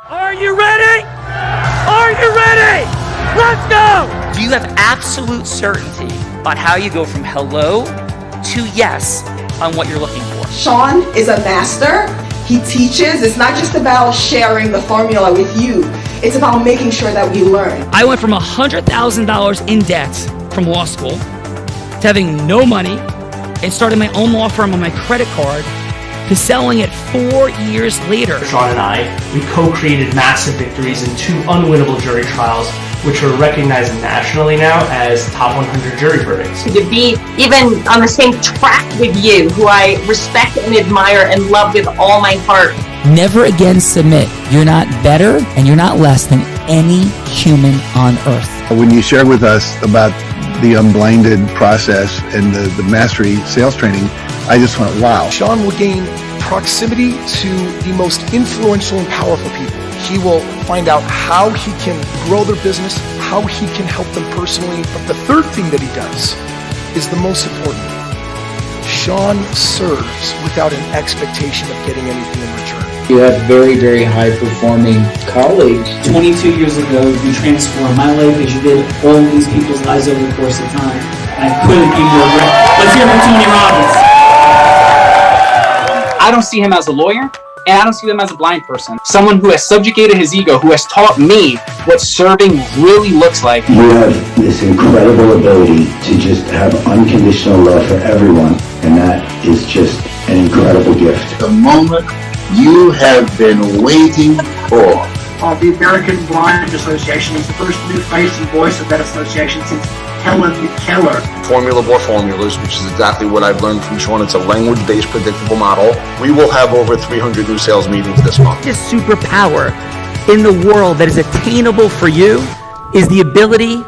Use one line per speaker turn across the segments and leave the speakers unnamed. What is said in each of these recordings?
Are you ready? Are you ready? Let's go!
Do you have absolute certainty on how you go from hello to yes on what you're looking for?
Sean is a master. He teaches. It's not just about sharing the formula with you. It's about making sure that we learn.
I went from $100,000 in debt from law school to having no money and starting my own law firm on my credit card to selling it 4 years later.
Sean and I, we co-created massive victories in 2 unwinnable jury trials, which are recognized nationally now as top 100 jury verdicts.
To be even on the same track with you, who I respect and admire and love with all my heart.
Never again submit. You're not better and you're not less than any human on earth.
When you shared with us about the Unblinded process and the mastery sales training, I just went, wow.
Sean will gain proximity to the most influential and powerful people. He will find out how he can grow their business, how he can help them personally. But the third thing that he does is the most important. Sean serves without an expectation of getting anything in return.
You have very, very high-performing colleagues.
22 years ago, you transformed my life as you did all these people's lives over the course of time. I couldn't be more grateful. Let's hear from Tony Robbins.
I don't see him as a lawyer, and I don't see him as a blind person. Someone who has subjugated his ego, who has taught me what serving really looks like.
You have this incredible ability to just have unconditional love for everyone, and that is just an incredible gift.
The moment you have been waiting for.
The American Blind Association is the first new face and voice of that association since Helen Keller.
Formula for formulas, which is exactly what I've learned from Sean. It's a language-based predictable model. We will have over 300 new sales meetings this month.
This superpower in the world that is attainable for you is the ability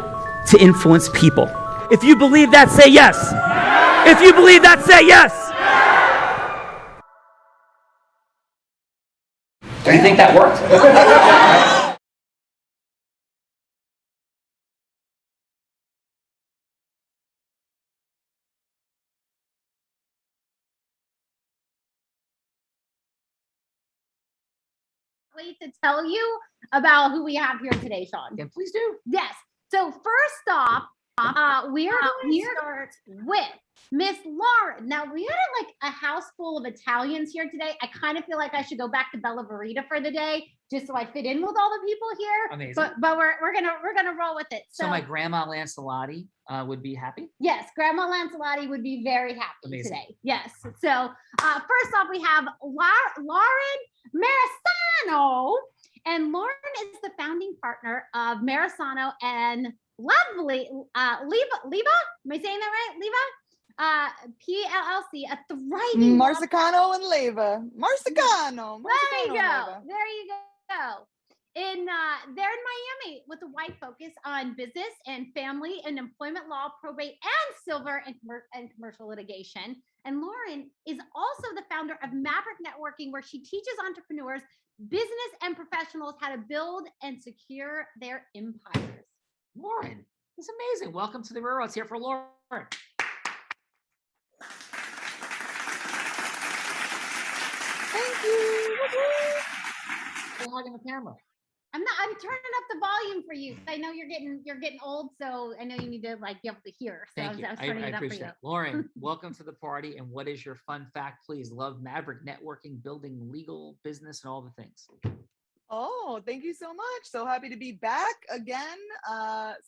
to influence people.
If you believe that, say yes. If you believe that, say yes.
Do you think that worked?
Wait to tell you about who we have here today, Sean.
Yeah, please do.
Yes. So first off, we are going to start with Miss Lauren. Now we had like a house full of Italians here today. I kind of feel like I should go back to Bella Verita for the day, just so I fit in with all the people here.
Amazing.
But we're gonna roll with it.
So my grandma Lancelotti would be happy.
Yes, Grandma Lancelotti would be very happy
Amazing.
today. Yes. So first off, we have Lauren Marisano, and Lauren is the founding partner of Marisano and Lovely Leva. Am I saying that right? Leva? PLLC, a thriving
Marsicano and Leva. Marsicano.
There you go. There you go. They're in Miami with a wide focus on business and family and employment law, probate, and civil and commercial litigation. And Lauren is also the founder of Maverick Networking, where she teaches entrepreneurs, business, and professionals how to build and secure their empires.
Lauren, this is amazing. Welcome to the Railroads. Here for Lauren.
Thank you.
You're hogging the camera.
I'm turning up the volume for you. I know you're getting old, so I know you need to like be able to hear. So
Thank you. I appreciate it. Lauren, welcome to the party. And what is your fun fact, please? Love Maverick Networking, building legal business and all the things.
Oh, thank you so much. So happy to be back again.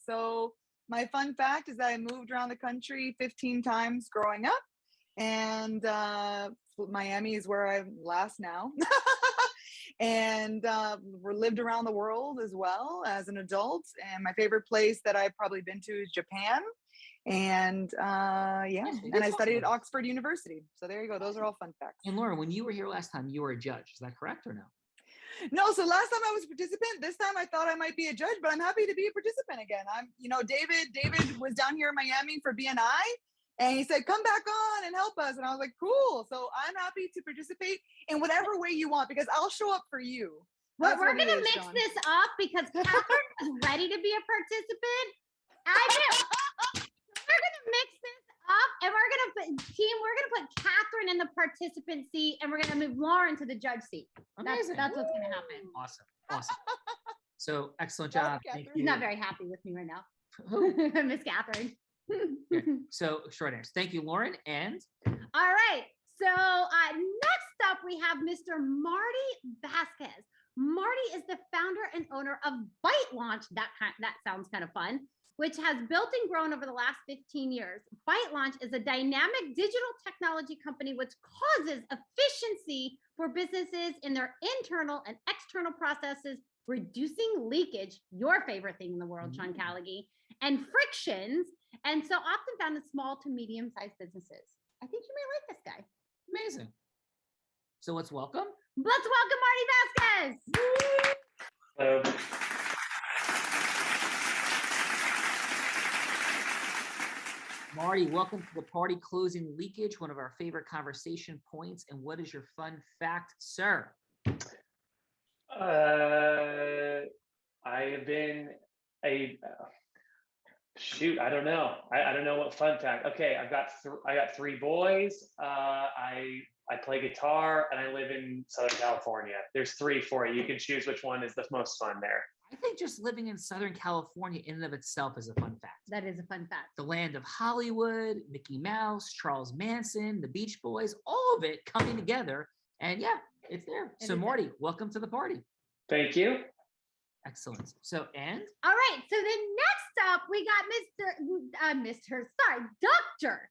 So my fun fact is that I moved around the country 15 times growing up, and Miami is where I'm last now. And we lived around the world as well as an adult. And my favorite place that I've probably been to is Japan. And and I studied at Oxford University. So there you go. Those are all fun facts.
And Lauren, when you were here last time, you were a judge. Is that correct or no?
No, so last time I was a participant. This time I thought I might be a judge, but I'm happy to be a participant again. David was down here in Miami for BNI, and he said, come back on and help us. And I was like, cool. So I'm happy to participate in whatever way you want, because I'll show up for you.
We're going to mix this up because Catherine is ready to be a participant. I do. We're going to mix this up, and we're going to put Catherine in the participant seat, and we're going to move Lauren to the judge seat. That's what's going to happen.
Awesome. Awesome. So excellent job. Thank
He's
you.
not very happy with me right now. Miss Catherine.
Okay. So extraordinary. Thank you, Lauren. And
All right. So next up, we have Mr. Marty Vasquez. Marty is the founder and owner of Bite Launch. That sounds kind of fun, which has built and grown over the last 15 years. Bite Launch is a dynamic digital technology company which causes efficiency for businesses in their internal and external processes, reducing leakage, your favorite thing in the world, Sean Callaghy, and frictions, and so often found in small to medium-sized businesses. I think you may like this guy.
amazing. So let's welcome.
Let's welcome Marty Vasquez.
Marty, welcome to the party. Closing leakage, one of our favorite conversation points. And what is your fun fact, sir?
I have been I don't know. I don't know what fun fact. Okay, I got 3 boys. I play guitar and I live in Southern California. There's 3 for you. You can choose which one is the most fun there.
I think just living in Southern California in and of itself is a fun fact.
That is a fun fact.
The land of Hollywood, Mickey Mouse, Charles Manson, the Beach Boys, all of it coming together. And yeah, it's there. So Marty, welcome to the party.
Thank you.
Excellent. So, and?
All right. So then next up, we got Dr.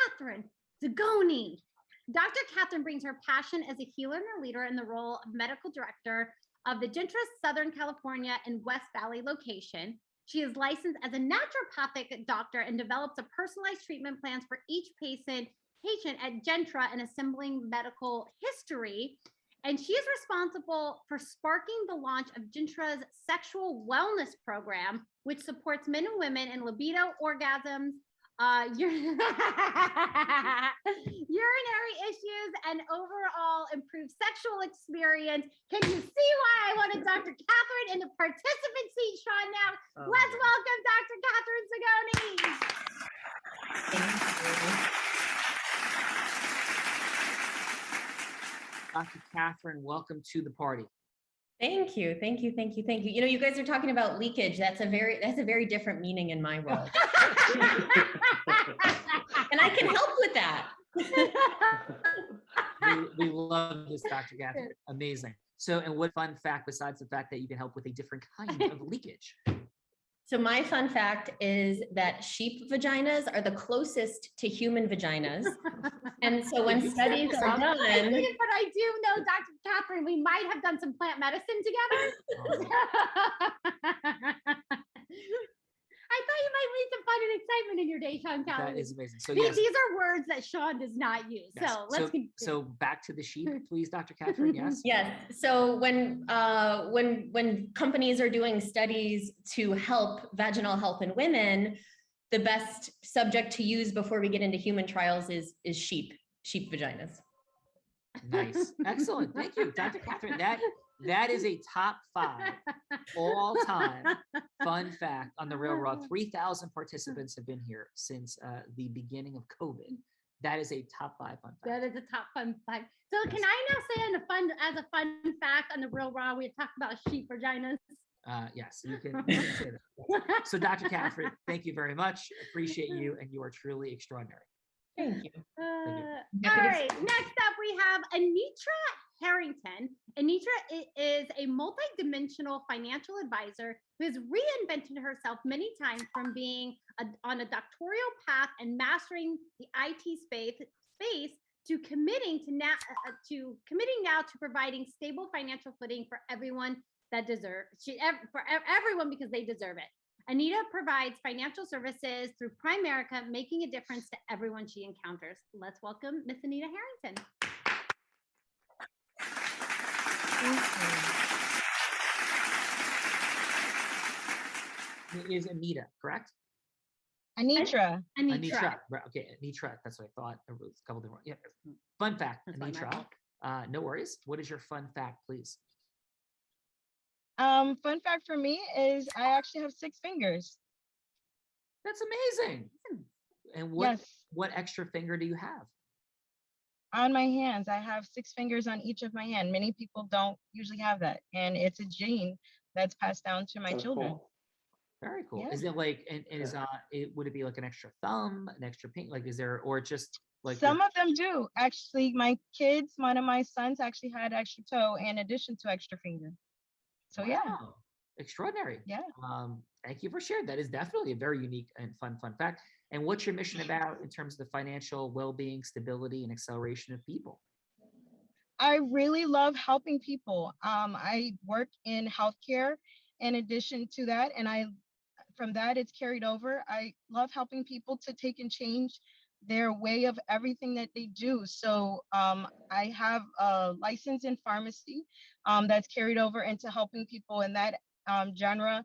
Catherine Zagoni. Dr. Catherine brings her passion as a healer and a leader in the role of medical director of the Gentra Southern California and West Valley location. She is licensed as a naturopathic doctor and develops a personalized treatment plans for each patient at Gentra and assembling medical history. And she is responsible for sparking the launch of Gentra's sexual wellness program, which supports men and women in libido, orgasms, urinary issues, and overall improved sexual experience. Can you see why I wanted Dr. Catherine in the participant seat, Sean? Now, let's welcome Dr. Catherine Zagoni.
Thank you. Dr. Catherine, welcome to the party.
Thank you. You know, you guys are talking about leakage. That's a very different meaning in my world. And I can help with that.
We love this, Dr. Catherine. Amazing. So, and what fun fact besides the fact that you can help with a different kind of leakage?
So my fun fact is that sheep vaginas are the closest to human vaginas. And so when studies are done.
But I do know, Dr. Catherine, we might have done some plant medicine together. I thought you might need some fun and excitement in your day, Sean Callaghy.
That is amazing. So
these are words that Sean does not use.
Yes.
So let's continue.
So back to the sheep, please, Dr. Catherine. Yes.
Yes. So when companies are doing studies to help vaginal health in women, the best subject to use before we get into human trials is sheep vaginas.
Nice. Excellent. Thank you, Dr. Catherine. That is a top 5 all-time fun fact on the Real Raw. 3,000 participants have been here since the beginning of COVID. That is a top 5 fun fact.
That is a top fun fact. So can I now say as a fun fact on the Real Raw, we talked about sheep vaginas?
Yes, you can say that. So Dr. Catherine, thank you very much. Appreciate you, and you are truly extraordinary.
Thank you.
All right, next up we have Anitra Harrington. Anitra is a multi-dimensional financial advisor who has reinvented herself many times from being on a doctoral path and mastering the IT space to committing now to providing stable financial footing for everyone everyone because they deserve it. Anita provides financial services through Primerica, making a difference to everyone she encounters. Let's welcome Miss Anita Harrington.
It is Anita, correct?
Anitra.
Anitra. Right, okay, Anitra. That's what I thought. It was a couple different. Yeah. Fun fact, Anitra. No worries. What is your fun fact, please?
Fun fact for me is I actually have 6 fingers.
That's amazing. And what extra finger do you have?
on my hands. I have 6 fingers on each of my hand. Many people don't usually have that. And it's a gene that's passed down to my
So
children.
cool.
Very cool.
Yeah.
Is it like, and is would it be like an extra thumb, an extra pink? Like, is there, or just like
Some of them do. Actually, my kids, one of my sons actually had extra toe in addition to extra finger. So yeah.
Wow, extraordinary.
Yeah.
Thank you for sharing. That is definitely a very unique and fun fact. And what's your mission about in terms of the financial well-being, stability, and acceleration of people?
I really love helping people. I work in healthcare in addition to that, and from that it's carried over. I love helping people to take and change their way of everything that they do. So I have a license in pharmacy that's carried over into helping people in that genre.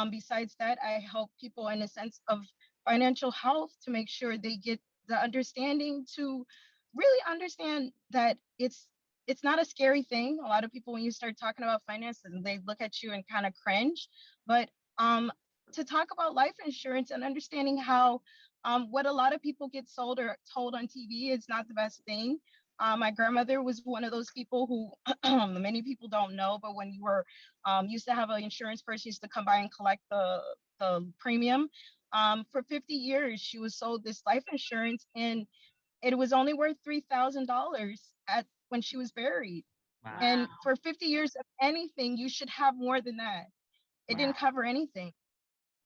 Besides that, I help people in a sense of financial health to make sure they get the understanding to really understand that it's not a scary thing. A lot of people, when you start talking about finances, they look at you and kind of cringe. But to talk about life insurance and understanding how what a lot of people get sold or told on TV is not the best thing. My grandmother was one of those people who many people don't know, but when you were used to have an insurance person used to come by and collect the premium. For 50 years, she was sold this life insurance, and it was only worth $3,000 at when she was buried.
Wow.
And for 50 years of anything, you should have more than that. It didn't cover anything.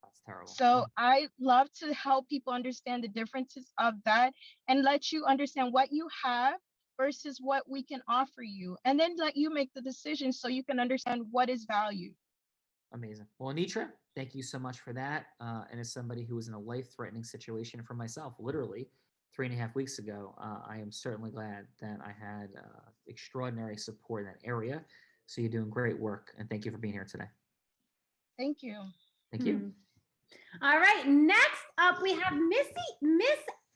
That's terrible.
So I love to help people understand the differences of that and let you understand what you have versus what we can offer you, and then let you make the decision so you can understand what is value.
Amazing. Well, Anitra, thank you so much for that. And as somebody who was in a life-threatening situation for myself, literally 3.5 weeks ago, I am certainly glad that I had extraordinary support in that area. So you're doing great work, and thank you for being here today.
Thank you.
Thank you.
All right, next up we have Miss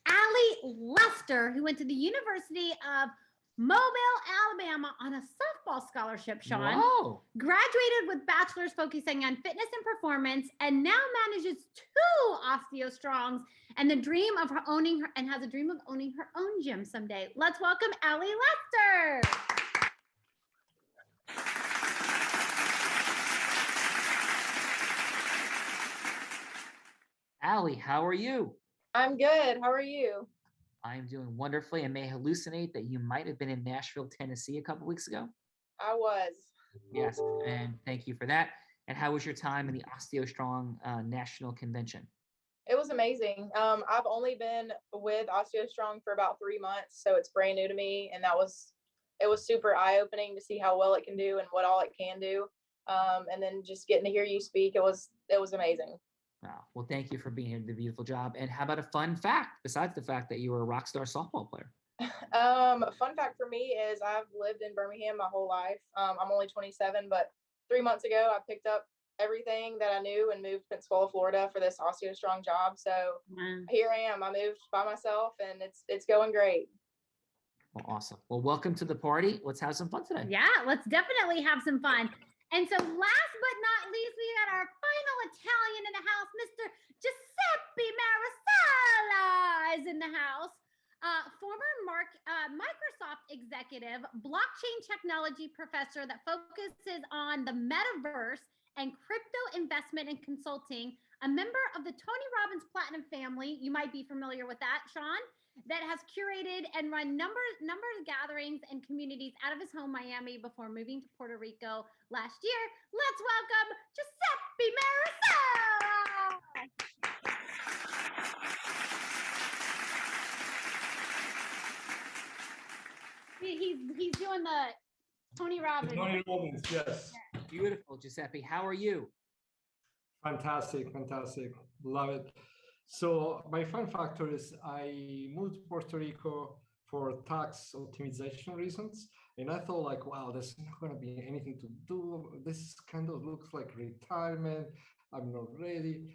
Allie Lester, who went to the University of Mobile, Alabama on a softball scholarship, Sean.
Wow.
Graduated with bachelor's focusing on fitness and performance, and now manages 2 OsteoStrongs and has a dream of owning her own gym someday. Let's welcome Allie Lester.
Allie, how are you?
I'm good. How are you?
I'm doing wonderfully. I may hallucinate that you might have been in Nashville, Tennessee a couple weeks ago.
I was.
Yes, and thank you for that. And how was your time in the OsteoStrong National Convention?
It was amazing. I've only been with OsteoStrong for about 3 months, so it's brand new to me, and it was super eye-opening to see how well it can do and what all it can do. And then just getting to hear you speak, it was amazing.
Wow. Well, thank you for being here. Did a beautiful job. And how about a fun fact, besides the fact that you were a rock star softball player?
Fun fact for me is I've lived in Birmingham my whole life. I'm only 27, but 3 months ago, I picked up everything that I knew and moved to Pensacola, Florida for this OsteoStrong job. So here I am. I moved by myself, and it's going great.
Well, awesome. Well, welcome to the party. Let's have some fun today.
Yeah, let's definitely have some fun. And so last but not least, we got our final Italian in the house, Mr. Giuseppe Marisala is in the house. Former Microsoft executive, blockchain technology professor that focuses on the metaverse and crypto investment and consulting, a member of the Tony Robbins Platinum family. You might be familiar with that, Sean, that has curated and run numbers of gatherings and communities out of his home, Miami, before moving to Puerto Rico last year. Let's welcome Giuseppe Marisala. He's doing the Tony Robbins.
Tony Robbins, yes.
Beautiful, Giuseppe. How are you?
Fantastic. Love it. So my fun factor is I moved to Puerto Rico for tax optimization reasons. And I thought like, wow, there's not going to be anything to do. This kind of looks like retirement. I'm not ready.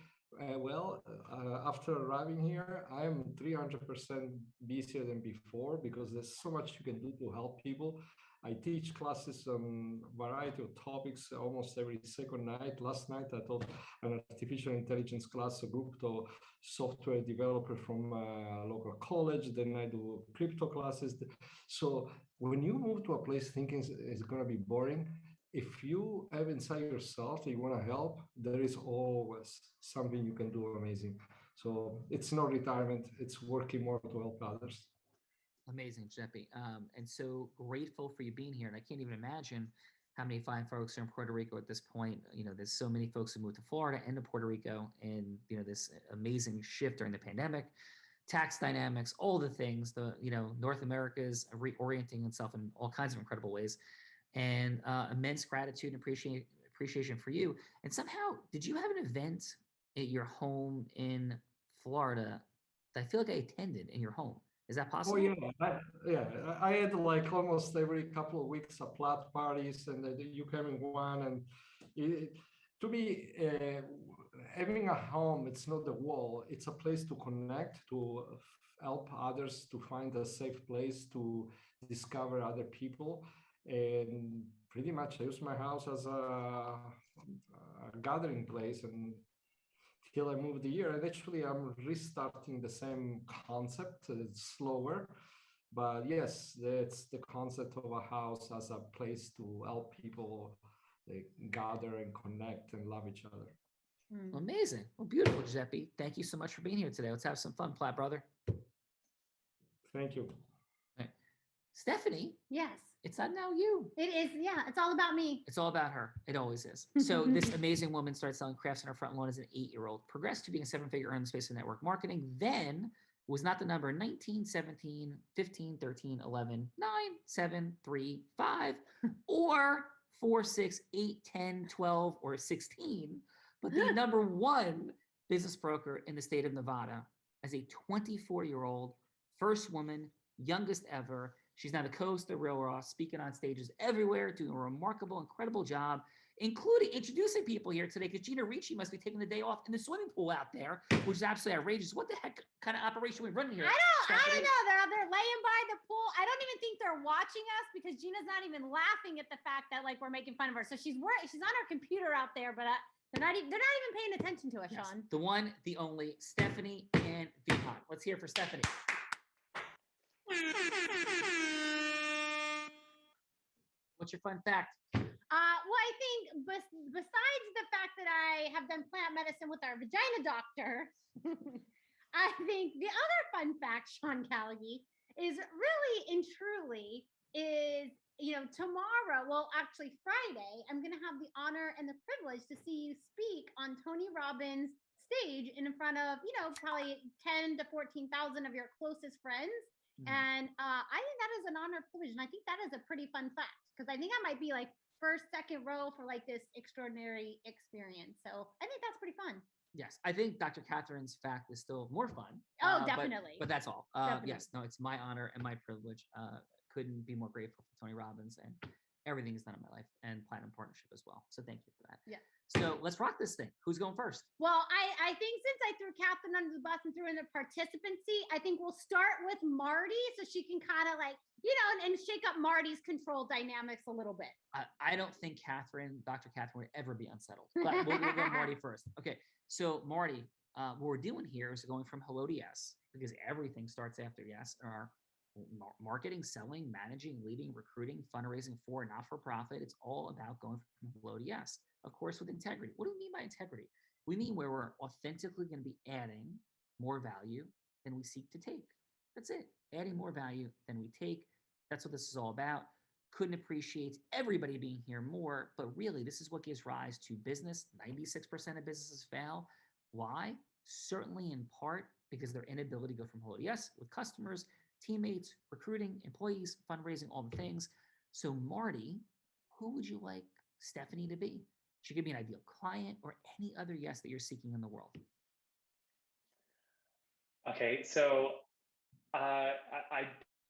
After arriving here, I'm 300% busier than before because there's so much you can do to help people. I teach classes on a variety of topics almost every second night. Last night I taught an artificial intelligence class, a group of software developer from a local college. Then I do crypto classes. So when you move to a place thinking it's going to be boring, if you have inside yourself that you want to help, there is always something you can do amazing. So it's not retirement, it's working more to help others.
Amazing, Giuseppe. And so grateful for you being here. And I can't even imagine how many fine folks are in Puerto Rico at this point. There's so many folks who moved to Florida and to Puerto Rico, and this amazing shift during the pandemic, tax dynamics, all the things. North America is reorienting itself in all kinds of incredible ways, and immense gratitude and appreciation for you. And somehow, did you have an event at your home in Florida that I feel like I attended in your home? Is that possible?
Oh yeah, I had like almost every couple of weeks a plat parties, and you came in one. And to me, having a home, it's not the wall; it's a place to connect, to help others, to find a safe place, to discover other people, and pretty much I use my house as a gathering place. And till I moved here, and actually I'm restarting the same concept. It's slower, but yes, that's the concept of a house as a place to help people gather and connect and love each other.
Amazing. Well, beautiful, Giuseppe. Thank you so much for being here today. Let's have some fun, Platt brother.
Thank you.
Right. Stephanie.
Yes.
It's not now you.
It is, yeah. It's all about me.
It's all about her. It always is. So this amazing woman started selling crafts on her front lawn as an 8-year-old, progressed to being a 7-figure earner in the space of network marketing, then was not the number 19, 17, 15, 13, 11, 9, 7, 3, 5, or 4, 6, 8, 10, 12, or 16, but the number 1 business broker in the state of Nevada as a 24-year-old, first woman, youngest ever. She's now the co-host of Real Raw, speaking on stages everywhere, doing a remarkable, incredible job, including introducing people here today, because Gina Ricci must be taking the day off in the swimming pool out there, which is absolutely outrageous. What the heck kind of operation are we running here?
I don't know. They're out there laying by the pool. I don't even think they're watching us, because Gina's not even laughing at the fact that we're making fun of her. So she's on her computer out there, but they're not even paying attention to us, Sean.
The one, the only, Stephanie and Vihan. Let's hear it for Stephanie. What's your fun fact?
Well, I think besides the fact that I have done plant medicine with our vagina doctor, I think the other fun fact, Sean Callaghy, is really and truly is, tomorrow, well, actually Friday, I'm going to have the honor and the privilege to see you speak on Tony Robbins' stage in front of, probably 10 to 14,000 of your closest friends. And I think that is an honor privilege. And I think that is a pretty fun fact, because I think I might be first, second row for this extraordinary experience. So I think that's pretty fun.
Yes, I think Dr. Catherine's fact is still more fun.
Oh, definitely.
But that's all.
Definitely.
Yes, no, it's my honor and my privilege. Couldn't be more grateful for Tony Robbins and everything he's done in my life, and Platinum Partnership as well. So thank you for that.
Yeah.
So let's rock this thing. Who's going first?
Well, I think since I threw Catherine under the bus and threw in the participancy, I think we'll start with Marty, so she can kind of and shake up Marty's control dynamics a little bit.
I don't think Dr. Catherine would ever be unsettled, but we'll go Marty first. Okay, so Marty, what we're doing here is going from hello to yes, because everything starts after yes. Our marketing, selling, managing, leading, recruiting, fundraising for not-for-profit. It's all about going from hello to yes. Of course, with integrity. What do we mean by integrity? We mean where we're authentically going to be adding more value than we seek to take. That's it. Adding more value than we take. That's what this is all about. Couldn't appreciate everybody being here more, but really, this is what gives rise to business. 96% of businesses fail. Why? Certainly in part because their inability to go from hello to yes with customers, teammates, recruiting, employees, fundraising, all the things. So Marty, who would you like Stephanie to be? She could be an ideal client or any other yes that you're seeking in the world.
Okay, so I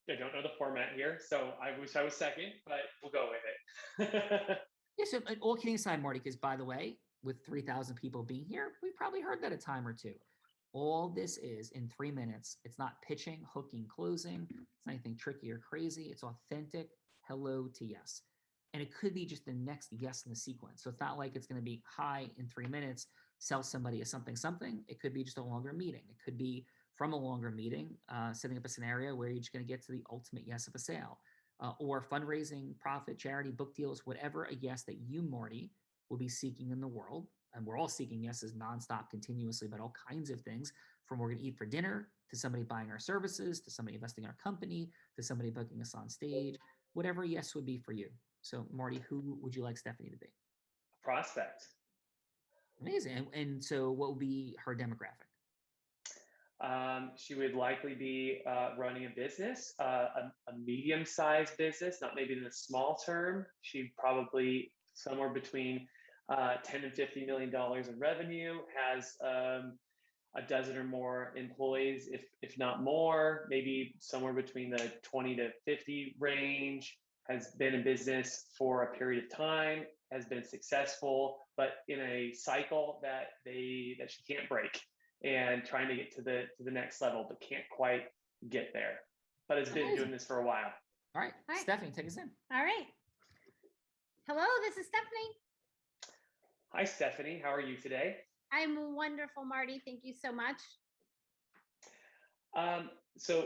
don't know the format here, so I wish I was second, but we'll go with it.
Yeah, so all kidding aside, Marty, because by the way, with 3,000 people being here, we probably heard that a time or two. All this is in 3 minutes. It's not pitching, hooking, closing. It's not anything tricky or crazy. It's authentic, hello to yes. And it could be just the next yes in the sequence. So it's not like it's going to be hi in 3 minutes, sell somebody a something, something. It could be just a longer meeting. It could be from a longer meeting, setting up a scenario where you're just going to get to the ultimate yes of a sale, or fundraising, profit, charity, book deals, whatever a yes that you, Marty, will be seeking in the world. And we're all seeking yeses nonstop, continuously, about all kinds of things, from we're going to eat for dinner, to somebody buying our services, to somebody investing in our company, to somebody booking us on stage, whatever yes would be for you. So Marty, who would you like Stephanie to be?
Prospect.
Amazing. And so what would be her demographic?
She would likely be running a business, a medium-sized business, not maybe in the small term. She'd probably somewhere between 10 and $50 million in revenue, has a dozen or more employees, if not more, maybe somewhere between the 20 to 50 range, has been in business for a period of time, has been successful, but in a cycle that she can't break, and trying to get to the next level, but can't quite get there, but has been doing this for a while.
All right, Stephanie, take us in.
All right. Hello, this is Stephanie.
Hi, Stephanie. How are you today?
I'm wonderful, Marty. Thank you so much.
So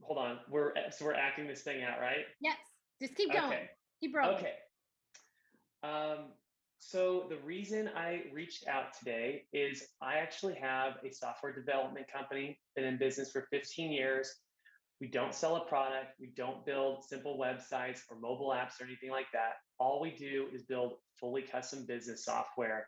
hold on. We're acting this thing out, right?
Yes. Just keep going.
Okay.
Keep rolling.
Okay. So the reason I reached out today is I actually have a software development company, been in business for 15 years. We don't sell a product. We don't build simple websites or mobile apps or anything like that. All we do is build fully custom business software.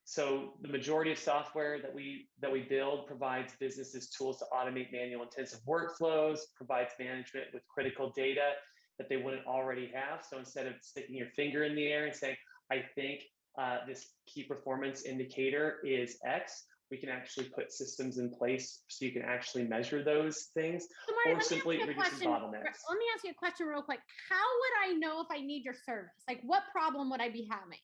So the majority of software that we build provides businesses tools to automate manual intensive workflows, provides management with critical data that they wouldn't already have. So instead of sticking your finger in the air and saying, I think this key performance indicator is X, we can actually put systems in place so you can actually measure those things,
So Marty,
or simply reducing bottlenecks.
Let me ask you a question real quick. How would I know if I need your service? Like, what problem would I be having?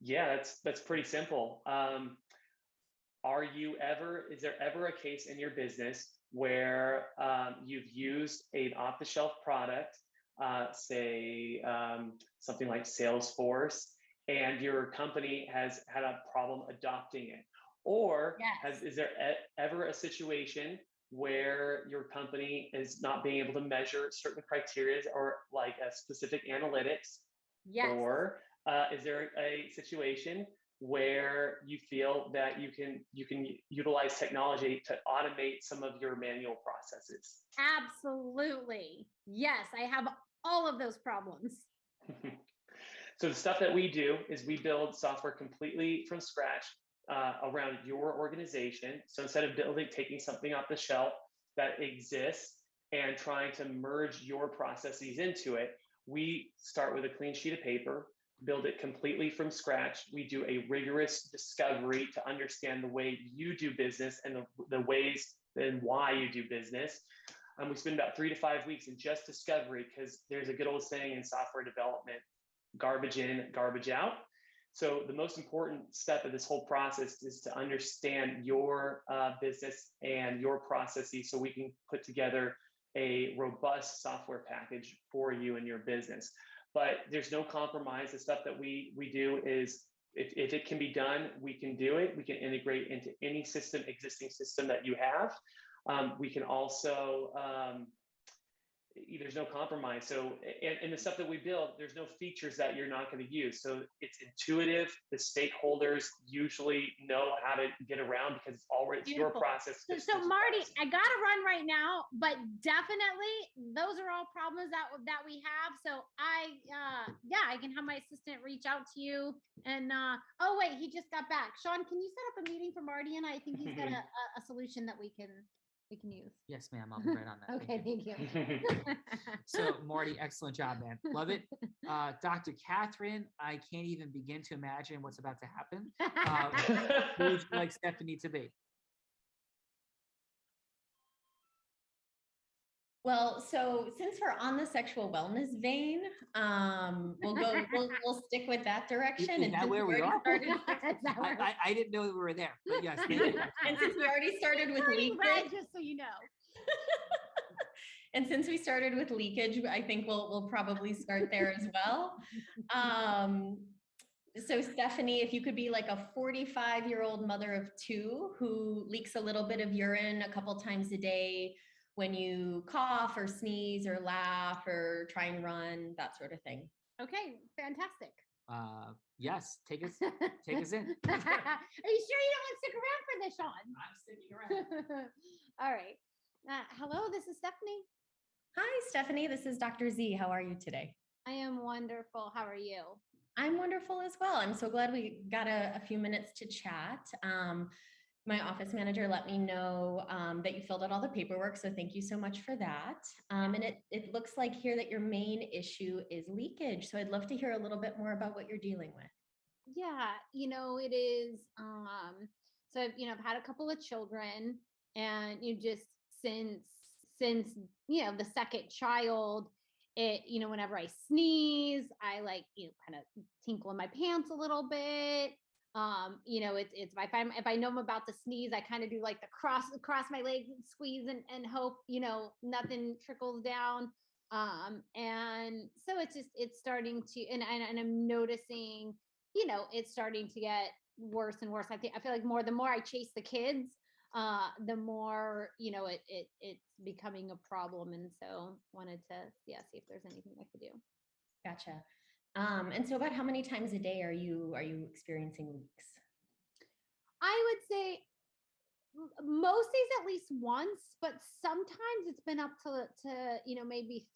Yeah, that's pretty simple. Is there ever a case in your business where you've used an off-the-shelf product, say something like Salesforce, and your company has had a problem adopting it? Or is there ever a situation where your company is not being able to measure certain criteria or like a specific analytics?
Yes.
Or is there a situation where you feel that you can utilize technology to automate some of your manual processes?
Absolutely. Yes, I have all of those problems.
So the stuff that we do is we build software completely from scratch around your organization. So instead of taking something off the shelf that exists and trying to merge your processes into it, we start with a clean sheet of paper, build it completely from scratch. We do a rigorous discovery to understand the way you do business and the ways and why you do business. We spend about 3 to 5 weeks in just discovery, because there's a good old saying in software development, garbage in, garbage out. So the most important step of this whole process is to understand your business and your processes so we can put together a robust software package for you and your business. But there's no compromise. The stuff that we do is, if it can be done, we can do it. We can integrate into any existing system that you have. We can also, there's no compromise. So, and the stuff that we build, there's no features that you're not going to use. So it's intuitive. The stakeholders usually know how to get around because it's already your process.
So Marty, I got to run right now, but definitely those are all problems that we have. So I can have my assistant reach out to you. And oh wait, he just got back. Sean, can you set up a meeting for Marty? And I think he's got a solution that we can use.
Yes, ma'am. I'll be right on that.
Okay, thank you.
So Marty, excellent job, man. Love it. Dr. Catherine, I can't even begin to imagine what's about to happen. Who would you like Stephanie to be?
Well, so since we're on the sexual wellness vein, we'll stick with that direction.
Is that where we are? I didn't know we were there, but yes.
And since we already started with weekday,
just so you know.
And since we started with leakage, I think we'll probably start there as well. So Stephanie, if you could be like a 45-year-old mother of two who leaks a little bit of urine a couple times a day when you cough or sneeze or laugh or try and run, that sort of thing.
Okay, fantastic.
Yes, take us in.
Are you sure you don't want to stick around for this, Sean?
I'm sticking around.
All right. Hello, this is Stephanie.
Hi, Stephanie. This is Dr. Z. How are you today?
I am wonderful. How are you?
I'm wonderful as well. I'm so glad we got a few minutes to chat. My office manager let me know that you filled out all the paperwork, so thank you so much for that. And it looks like here that your main issue is leakage. So I'd love to hear a little bit more about what you're dealing with.
Yeah, it is. So I've had a couple of children, and just since the second child, it whenever I sneeze, I kind of tinkle in my pants a little bit. It's if I know I'm about to sneeze, I kind of do like the cross my legs and squeeze and hope nothing trickles down. And so it's starting to, and I'm noticing it's starting to get worse and worse. I feel like the more I chase the kids, the more it's becoming a problem. And so wanted to see if there's anything I could do.
Gotcha. And so about how many times a day are you experiencing leaks?
I would say most days at least once, but sometimes it's been up to maybe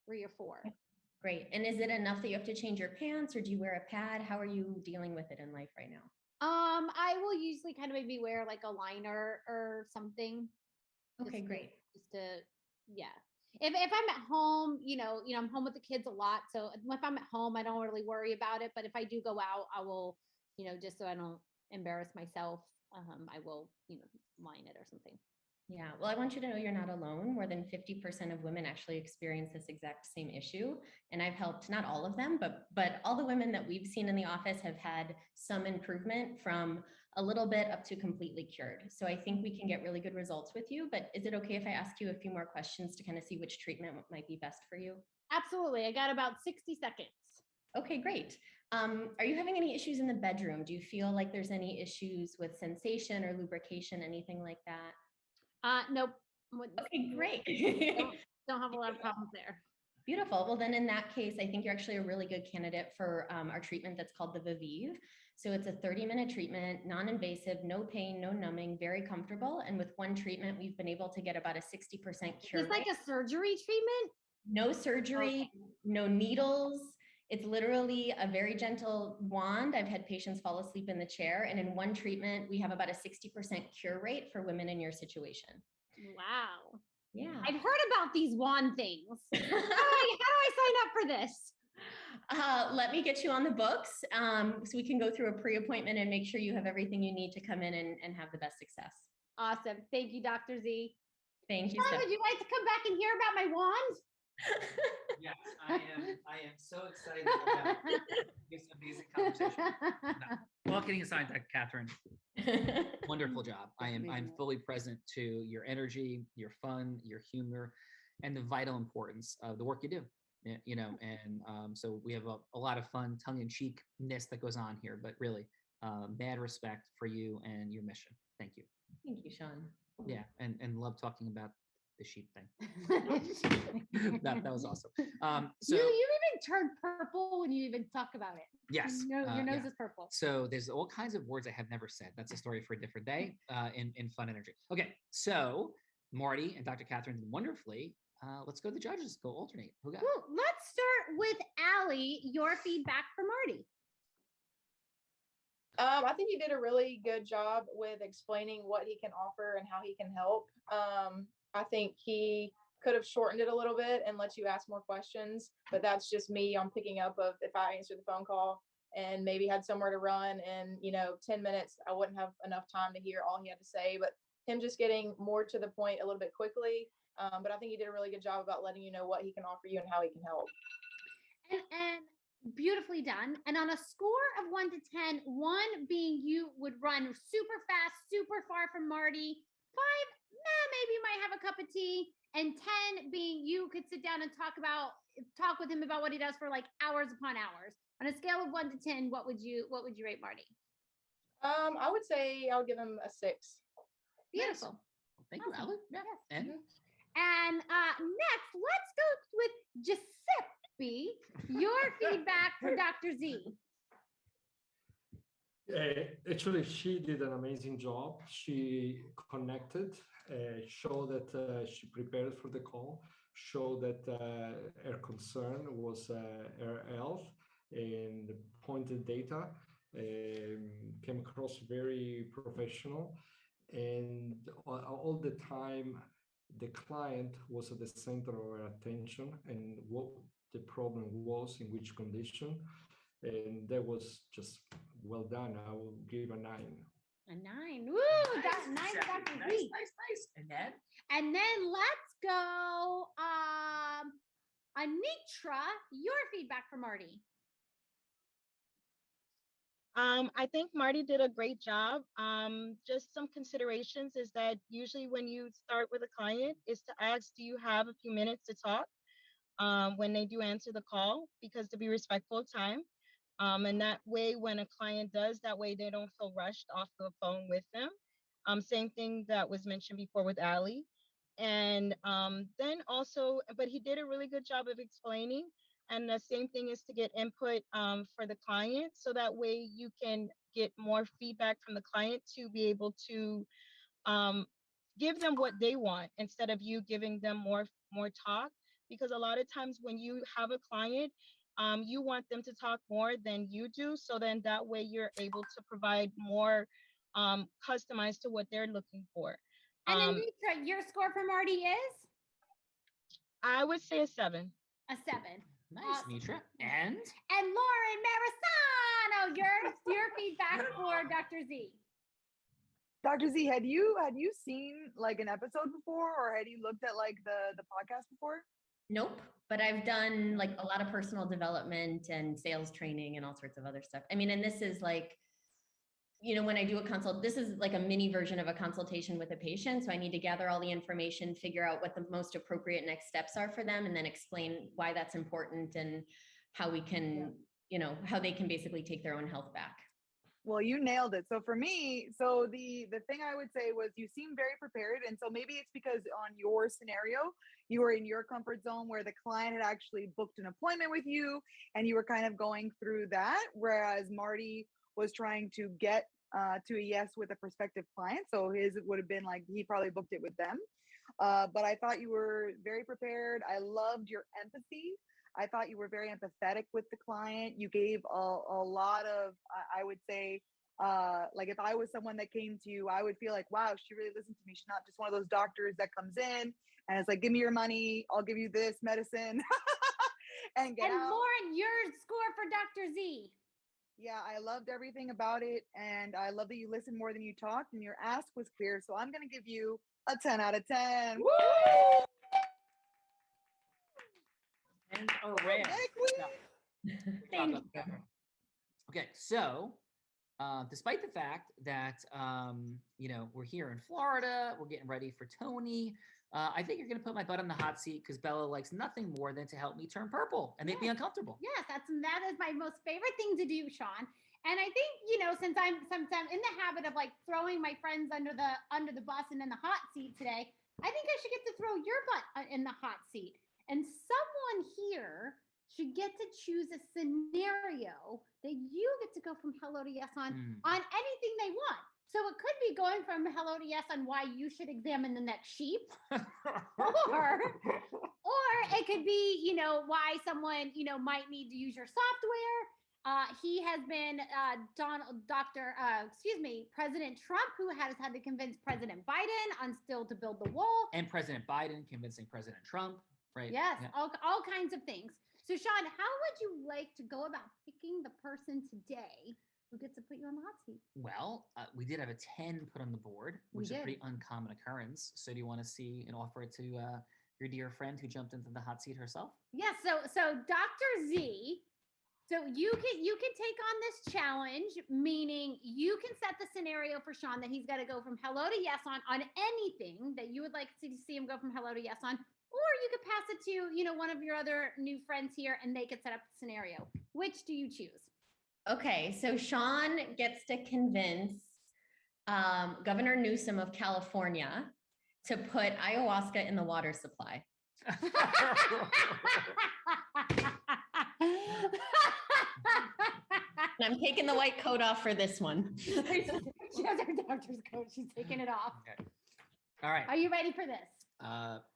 three or four.
Great. And is it enough that you have to change your pants, or do you wear a pad? How are you dealing with it in life right now?
I will usually kind of maybe wear like a liner or something.
Okay, great.
Just to, yeah. If I'm at home, I'm home with the kids a lot. So if I'm at home, I don't really worry about it. But if I do go out, I will, just so I don't embarrass myself, I will, line it or something.
Yeah, well, I want you to know you're not alone. More than 50% of women actually experience this exact same issue. And I've helped not all of them, but all the women that we've seen in the office have had some improvement from a little bit up to completely cured. So I think we can get really good results with you. But is it okay if I ask you a few more questions to kind of see which treatment might be best for you?
Absolutely. I got about 60 seconds.
Okay, great. Are you having any issues in the bedroom? Do you feel like there's any issues with sensation or lubrication, anything like that?
Nope.
Okay, great.
don't have a lot of problems there.
Beautiful. Well, then in that case, I think you're actually a really good candidate for our treatment that's called the Viviv. So it's a 30-minute treatment, non-invasive, no pain, no numbing, very comfortable. And with one treatment, we've been able to get about a 60% cure.
It's like a surgery treatment?
No surgery, no needles. It's literally a very gentle wand. I've had patients fall asleep in the chair, and in one treatment, we have about a 60% cure rate for women in your situation.
Wow.
Yeah.
I've heard about these wand things. How do I sign up for this?
Let me get you on the books so we can go through a pre-appointment and make sure you have everything you need to come in and have the best success.
Awesome. Thank you, Dr. Z.
Thank you.
Would you like to come back and hear about my wand?
Yes, I am so excited about this amazing conversation. No. Well, kidding aside, Dr. Catherine, wonderful job. I'm fully present to your energy, your fun, your humor, and the vital importance of the work you do. And so we have a lot of fun, tongue-in-cheekness that goes on here, but really, mad respect for you and your mission. Thank you.
Thank you, Sean.
Yeah, and love talking about the sheep thing. that was awesome. So
you even turn purple when you even talk about it.
Yes,
your nose is purple.
So there's all kinds of words I have never said. That's a story for a different day. In fun energy. Okay, so Marty and Dr. Catherine did wonderfully. Let's go to the judges. Go alternate. Who got?
Cool. Let's start with Allie. Your feedback for Marty.
I think you did a really good job with explaining what he can offer and how he can help. I think he could have shortened it a little bit and let you ask more questions, but that's just me. I'm picking up of if I answered the phone call and maybe had somewhere to run and 10 minutes, I wouldn't have enough time to hear all he had to say, but him just getting more to the point a little bit quickly. But I think he did a really good job about letting you know what he can offer you and how he can help.
And beautifully done. And on a score of 1 to 10, 1 being you would run super fast, super far from Marty, 5, maybe you might have a cup of quantity, and 10 being you could sit down and talk with him about what he does for like hours upon hours. On a scale of 1 to 10, what would you rate Marty?
I would say I would give him a 6.
Beautiful.
Well, thank you, Alan. Yeah. And
And next, let's go with Giuseppe. Your feedback for Dr. Z.
Actually, she did an amazing job. She connected, showed that she prepared for the call, showed that her concern was her health, and pointed data, came across very professional. And all the time, the client was at the center of our attention and what the problem was, in which condition. And that was just well done. I will give a 9.
A 9. Woo! Nice, nice, Dr.
nice,
Z.
nice.
And then let's go, Anitra, your feedback for Marty.
I think Marty did a great job. Just some considerations is that usually when you start with a client is to ask, do you have a few minutes to talk when they do answer the call, because to be respectful of time. And that way, when a client does, that way they don't feel rushed off the phone with them. Same thing that was mentioned before with Ali. And then also, but he did a really good job of explaining. And the same thing is to get input for the client. So that way you can get more feedback from the client to be able to give them what they want instead of you giving them more talk. Because a lot of times when you have a client, you want them to talk more than you do. So then that way you're able to provide more customized to what they're looking for.
And Anitra, your score for Marty is?
I would say a 7.
A 7.
Nice,
Awesome.
Anitra. And
Lauren Marisano, your feedback for Dr. Z.
Dr. Z, had you seen like an episode before, or had you looked at like the podcast before?
Nope, but I've done like a lot of personal development and sales training and all sorts of other stuff. I mean, and this is like, when I do a consult, this is like a mini version of a consultation with a patient. So I need to gather all the information, figure out what the most appropriate next steps are for them, and then explain why that's important and how we can, how they can basically take their own health back.
Well, you nailed it. So for me, the thing I would say was you seem very prepared. And so maybe it's because on your scenario, you were in your comfort zone where the client had actually booked an appointment with you and you were kind of going through that. Whereas Marty was trying to get to a yes with a prospective client. So his would have been like, he probably booked it with them. But I thought you were very prepared. I loved your empathy. I thought you were very empathetic with the client. You gave a lot of, I would say, like if I was someone that came to you, I would feel like, wow, she really listened to me. She's not just one of those doctors that comes in and it's like, give me your money. I'll give you this medicine and get out.
Lauren, your score for Dr. Z.
Yeah, I loved everything about it. And I love that you listened more than you talked and your ask was clear. So I'm going to give you a 10 out of 10. Woo!
And a rare. Okay, so despite the fact that we're here in Florida, we're getting ready for Tony. I think you're gonna put my butt on the hot seat because Bella likes nothing more than to help me turn purple and make me uncomfortable.
Yes, that is my most favorite thing to do, Sean. And I think, since I'm in the habit of like throwing my friends under the bus and in the hot seat today, I think I should get to throw your butt in the hot seat. And someone here should get to choose a scenario that you get to go from hello to yes on anything they want. So it could be going from hello to yes on why you should examine the next sheep, or it could be, why someone, might need to use your software. He has been President Trump, who has had to convince President Biden on still to build the wall.
And President Biden convincing President Trump. Right.
Yes, yeah. all kinds of things. So, Sean, how would you like to go about picking the person today who gets to put you on the hot seat?
Well, we did have a 10 put on the board, which is a pretty uncommon occurrence. So do you want to see and offer it to your dear friend who jumped into the hot seat herself?
Yes. So Dr. Z So you can take on this challenge, meaning you can set the scenario for Sean that he's got to go from hello to yes on anything that you would like to see him go from hello to yes on, or you could pass it to one of your other new friends here and they could set up the scenario. Which do you choose?
Okay, so Sean gets to convince Governor Newsom of California to put ayahuasca in the water supply. And I'm taking the white coat off for this one.
She has her doctor's coat. She's taking it off.
Okay. All right.
Are you ready for this?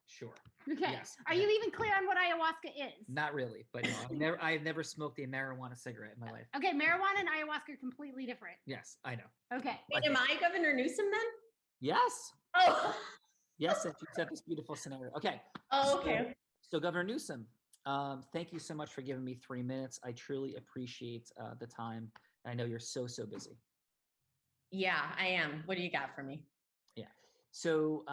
Sure.
Okay.
Yes.
Are you even clear on what ayahuasca is?
Not really, but I've never smoked a marijuana cigarette in my life.
Okay, marijuana and ayahuasca are completely different.
Yes, I know.
Okay.
Wait, am I Governor Newsom then?
Yes.
Oh.
Yes, and you set this beautiful scenario. Okay.
Oh, okay.
So Governor Newsom, thank you so much for giving me 3 minutes. I truly appreciate the time. I know you're so busy.
Yeah, I am. What do you got for me?
Yeah. So,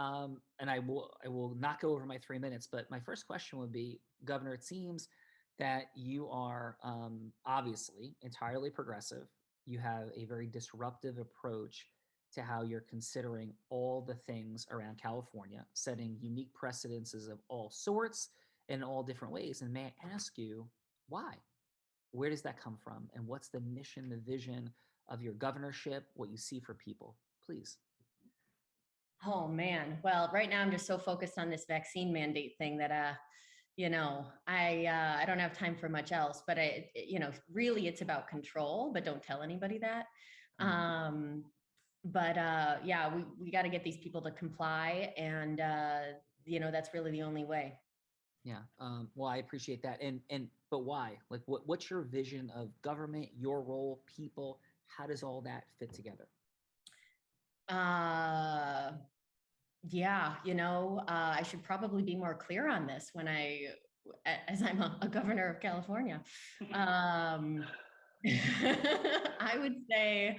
and I will not go over my 3 minutes, but my first question would be, Governor, it seems that you are obviously entirely progressive. You have a very disruptive approach to how you're considering all the things around California, setting unique precedences of all sorts in all different ways. And may I ask you why? Where does that come from? And what's the mission, the vision of your governorship, what you see for people? Please.
Oh man. Well, right now I'm just so focused on this vaccine mandate thing that I don't have time for much else, but really it's about control, but don't tell anybody that. Yeah, we got to get these people to comply, and that's really the only way.
Yeah. Well, I appreciate that. But why? Like, what's your vision of government, your role, people? How does all that fit together?
Yeah, I should probably be more clear on this as I'm a governor of California. I would say,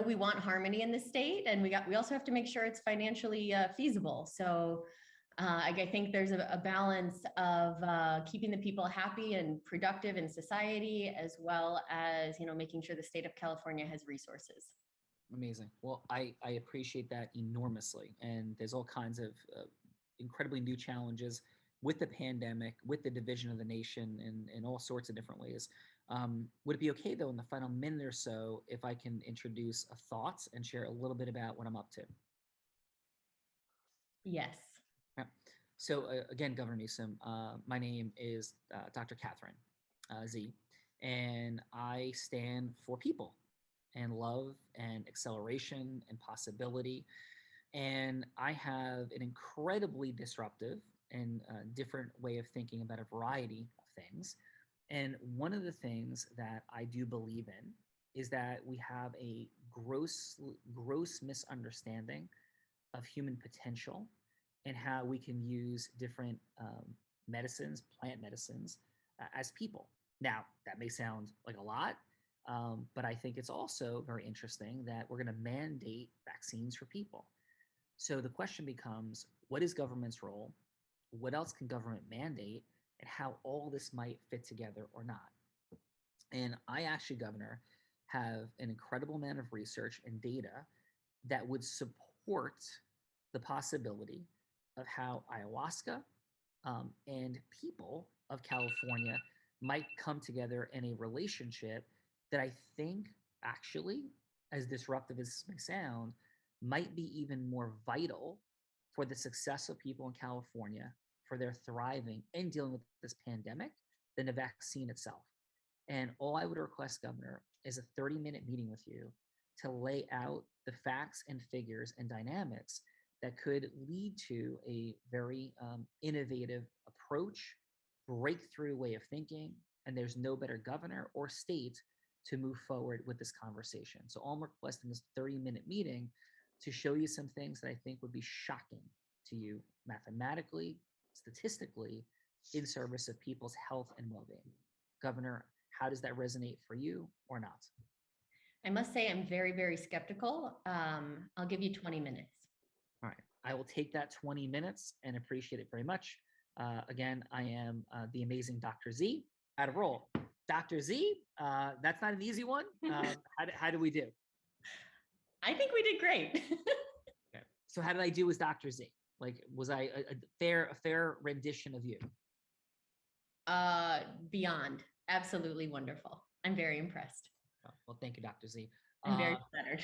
we want harmony in the state, and we also have to make sure it's financially feasible. So I think there's a balance of keeping the people happy and productive in society, as well as, making sure the state of California has resources.
Amazing. Well, I appreciate that enormously. And there's all kinds of incredibly new challenges with the pandemic, with the division of the nation in all sorts of different ways. Would it be okay, though, in the final minute or so, if I can introduce a thought and share a little bit about what I'm up to?
Yes.
Yeah. So again, Governor Newsom, my name is Dr. Catherine Z, and I stand for people and love and acceleration and possibility. And I have an incredibly disruptive and different way of thinking about a variety of things. And one of the things that I do believe in is that we have a gross misunderstanding of human potential and how we can use different medicines, plant medicines, as people. Now, that may sound like a lot, but I think it's also very interesting that we're going to mandate vaccines for people. So the question becomes, what is government's role? What else can government mandate? And how all this might fit together or not. And I actually, Governor, have an incredible amount of research and data that would support the possibility of how ayahuasca and people of California might come together in a relationship that I think actually, as disruptive as this may sound, might be even more vital for the success of people in California, for their thriving and dealing with this pandemic, than the vaccine itself. And all I would request, Governor, is a 30-minute meeting with you to lay out the facts and figures and dynamics that could lead to a very innovative approach, breakthrough way of thinking, and there's no better governor or state to move forward with this conversation. So all I'm requesting is a 30-minute meeting to show you some things that I think would be shocking to you mathematically, statistically, in service of people's health and well-being. Governor, how does that resonate for you or not?
I must say I'm very, very skeptical. I'll give you 20 minutes.
All right. I will take that 20 minutes and appreciate it very much. Again, I am the amazing Dr. Z. Out of roll. Dr. Z, that's not an easy one. How do we do?
I think we did great.
Okay. So how did I do as Dr. Z? Like, was I a fair rendition of you?
Beyond. Absolutely wonderful. I'm very impressed.
Oh, well, thank you, Dr. Z.
I'm very flattered.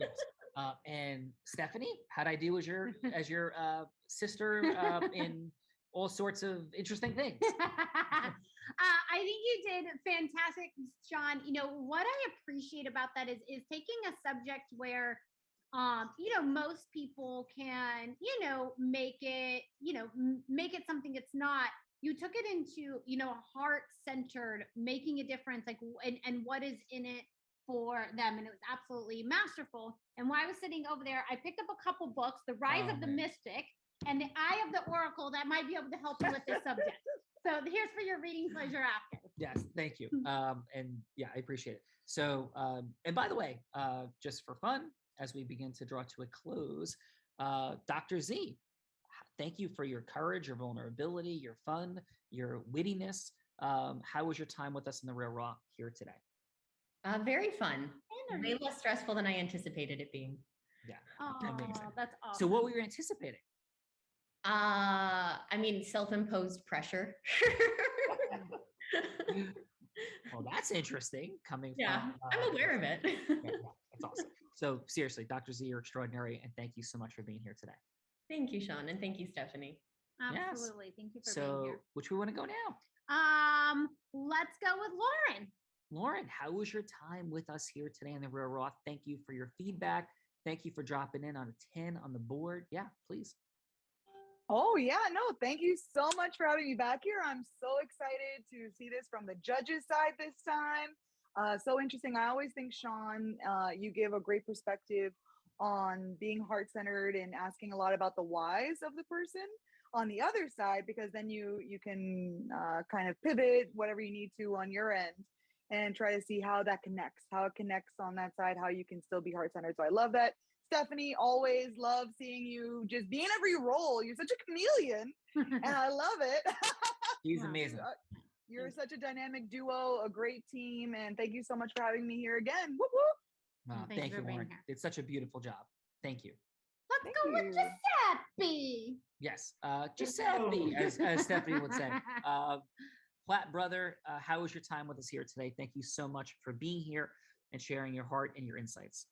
Yes. And Stephanie, how'd I do as your sister in all sorts of interesting things?
I think you did fantastic, Sean. You know, what I appreciate about that is taking a subject where most people can, make it, make it something it's not. You took it into, heart-centered, making a difference, like, and what is in it for them. And it was absolutely masterful. And while I was sitting over there, I picked up a couple books, The Rise of the Mystic and The Eye of the Oracle, that might be able to help you with this subject. So here's for your reading pleasure after.
Yes, thank you. And yeah, I appreciate it. So, and by the way, just for fun, as we begin to draw to a close, Dr. Z, thank you for your courage, your vulnerability, your fun, your wittiness. How was your time with us in the Real Raw here today?
Very fun. Way less stressful than I anticipated it being.
Yeah.
Oh, that's awesome.
So what were you anticipating?
I mean, self-imposed pressure.
Well, that's interesting coming
Yeah,
from.
I'm aware of it.
Yeah, that's awesome. So seriously, Dr. Z, you're extraordinary, and thank you so much for being here today.
Thank you, Sean, and thank you, Stephanie.
Absolutely. Thank you for being
So,
here.
which we want to go now?
Let's go with Lauren.
Lauren, how was your time with us here today in the Real Raw? Thank you for your feedback. Thank you for dropping in on a 10 on the board. Yeah, please.
Oh, yeah, no, thank you so much for having me back here. I'm so excited to see this from the judges' side this time. So interesting. I always think, Sean, you give a great perspective on being heart-centered and asking a lot about the whys of the person on the other side, because then you can kind of pivot whatever you need to on your end and try to see how that connects, how it connects on that side, how you can still be heart-centered. So I love that. Stephanie, always love seeing you just be in every role. You're such a chameleon and I love it.
He's amazing.
You're such a dynamic duo, a great team. And thank you so much for having me here again. Whoop, whoop.
Thank you, Lauren. It's such a beautiful job. Thank you.
Let's go with Giuseppe.
Yes, Giuseppe, as Stephanie would say. Platt brother, how was your time with us here today? Thank you so much for being here and sharing your heart and your insights.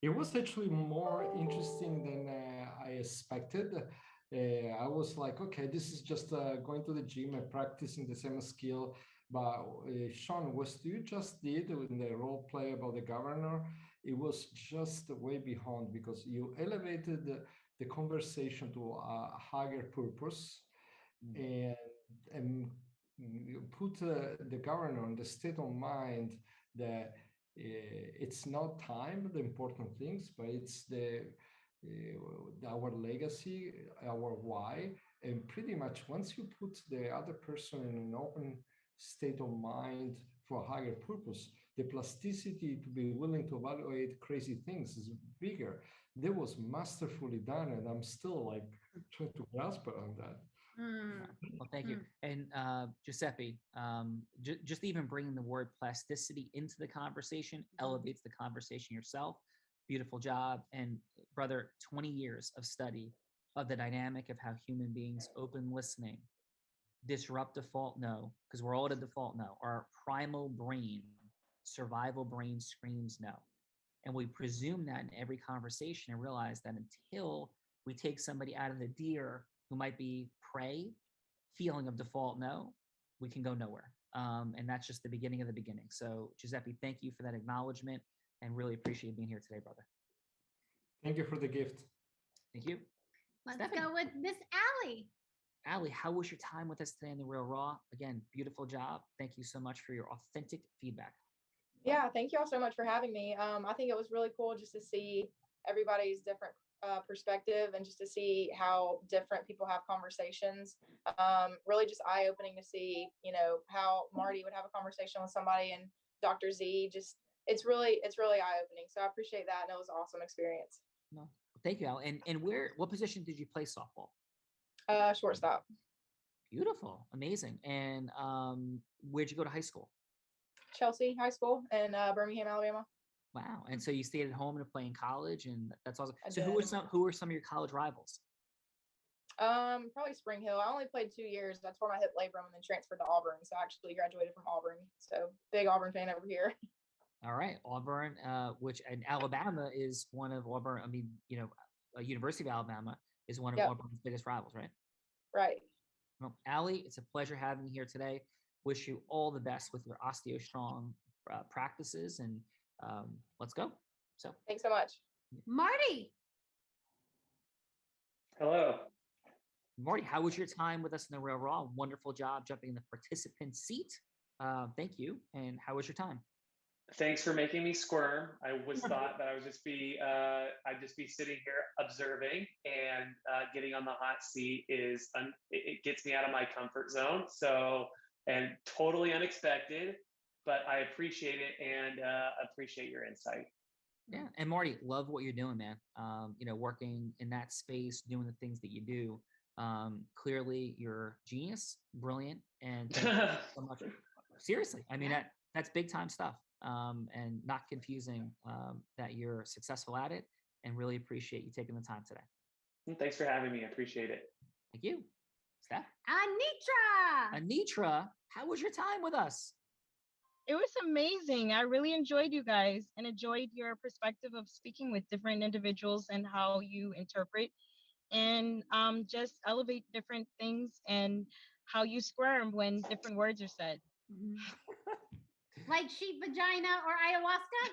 It was actually more interesting than I expected. I was like, okay, this is just going to the gym and practicing the same skill. But Sean, what you just did in the role play about the governor, it was just way beyond, because you elevated the conversation to a higher purpose and you put the governor in the state of mind that it's not time, the important things, but it's our legacy, our why. And pretty much once you put the other person in an open state of mind for a higher purpose, the plasticity to be willing to evaluate crazy things is bigger. That was masterfully done, and I'm still like trying to grasp on that.
Well, thank you. And Giuseppe, just even bringing the word plasticity into the conversation elevates the conversation yourself. Beautiful job. And brother, 20 years of study of the dynamic of how human beings open listening, disrupt default no, because we're all at a default no. Our primal brain, survival brain screams no. And we presume that in every conversation and realize that until we take somebody out of the deer who might be prey, feeling of default no, we can go nowhere. And that's just the beginning of the beginning. So Giuseppe, thank you for that acknowledgement and really appreciate being here today, brother.
Thank you for the gift.
Thank you.
Let's
Stephanie.
go with Miss Allie.
Allie, how was your time with us today in the Real Raw? Again, beautiful job. Thank you so much for your authentic feedback.
Yeah, thank you all so much for having me. I think it was really cool just to see everybody's different perspective and just to see how different people have conversations. Really just eye-opening to see, how Marty would have a conversation with somebody and Dr. Z. Just it's really eye-opening. So I appreciate that, and it was an awesome experience.
No, thank you, Al. And what position did you play softball?
Shortstop.
Beautiful, amazing. And where'd you go to high school?
Chelsea High School in Birmingham, Alabama.
Wow. And so you stayed at home to play in college, and that's awesome.
I
So
did.
who were some of your college rivals?
Probably Spring Hill. I only played 2 years. I tore my hip labrum and then transferred to Auburn. So I actually graduated from Auburn. So big Auburn fan over here.
All right, Auburn, which and Alabama is one of Auburn. I mean, University of Alabama is one of
Yep.
Auburn's biggest rivals, right?
Right.
Well, Allie, it's a pleasure having you here today. Wish you all the best with your OsteoStrong practices, and let's go. So
thanks so much.
Marty.
Hello.
Marty, how was your time with us in the Real Raw? Wonderful job jumping in the participant seat. Thank you. And how was your time?
Thanks for making me squirm. I was thought that I'd just be sitting here observing, and getting on the hot seat it gets me out of my comfort zone. So, and totally unexpected, but I appreciate it and appreciate your insight.
Yeah. And Marty, love what you're doing, man. Working in that space, doing the things that you do. Clearly you're genius, brilliant, and thank you so much. Seriously. I mean, that's big time stuff. And not confusing, that you're successful at it, and really appreciate you taking the time today.
Thanks for having me. I appreciate it.
Thank you. Steph.
Anitra.
Anitra, how was your time with us?
It was amazing. I really enjoyed you guys and enjoyed your perspective of speaking with different individuals and how you interpret and just elevate different things and how you squirm when different words are said.
Like sheep vagina or ayahuasca?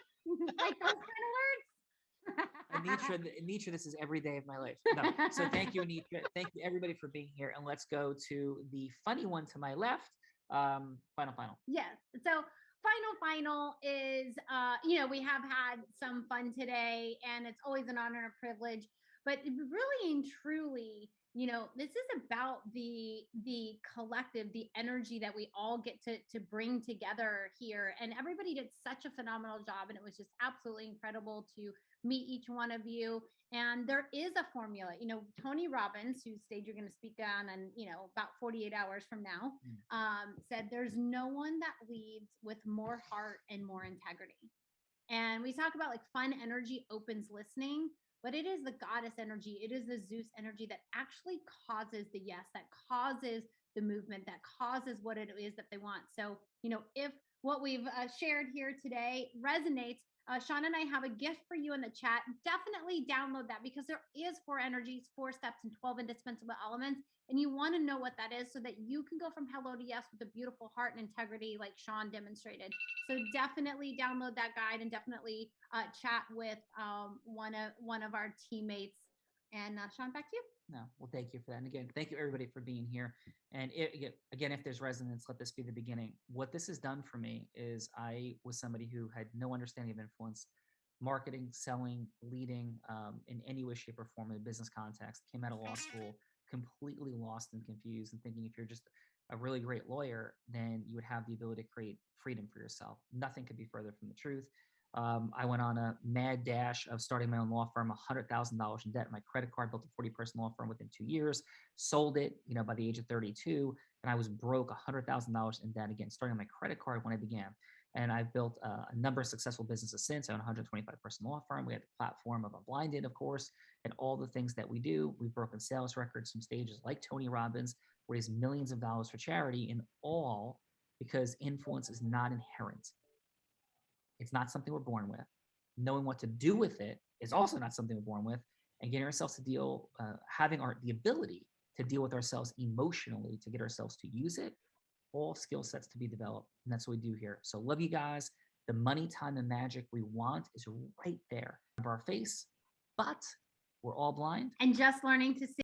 Like those kind of words?
Anitra, this is every day of my life. No. So thank you, Anitra. Thank you, everybody, for being here. And let's go to the funny one to my left. Final.
Yes. So final is, we have had some fun today, and it's always an honor and a privilege. But really and truly, this is about the collective, the energy that we all get to bring together here. And everybody did such a phenomenal job, and it was just absolutely incredible to meet each one of you. And there is a formula. Tony Robbins, whose stage you're going to speak on in about 48 hours from now, said there's no one that leads with more heart and more integrity. And we talk about like fun energy opens listening, but it is the goddess energy. It is the Zeus energy that actually causes the yes, that causes the movement, that causes what it is that they want. So, if what we've shared here today resonates, Sean and I have a gift for you in the chat. Definitely download that, because there is 4 energies, 4 steps, and 12 indispensable elements. And you want to know what that is so that you can go from hello to yes with a beautiful heart and integrity like Sean demonstrated. So definitely download that guide, and definitely chat with one of our teammates. And Sean, back to you.
No, well, thank you for that. And again, thank you everybody for being here. And again, if there's resonance, let this be the beginning. What this has done for me is I was somebody who had no understanding of influence, marketing, selling, leading, in any way, shape, or form in a business context. Came out of law school completely lost and confused, and thinking if you're just a really great lawyer, then you would have the ability to create freedom for yourself. Nothing could be further from the truth. I went on a mad dash of starting my own law firm, $100,000 in debt. My credit card, built a 40-person law firm within 2 years, sold it, by the age of 32, and I was broke, $100,000 in debt again, starting on my credit card when I began. And I've built a number of successful businesses since. I own a 125-person law firm. We have the platform of Unblinded, of course, and all the things that we do. We've broken sales records from stages like Tony Robbins, raised millions of dollars for charity, in all because influence is not inherent. It's not something we're born with. Knowing what to do with it is also not something we're born with. And getting ourselves to deal, having the ability to deal with ourselves emotionally, to get ourselves to use it, all skill sets to be developed. And that's what we do here. So love you guys. The money, time, and magic we want is right there of our face, but we're all blind
and just learning to see.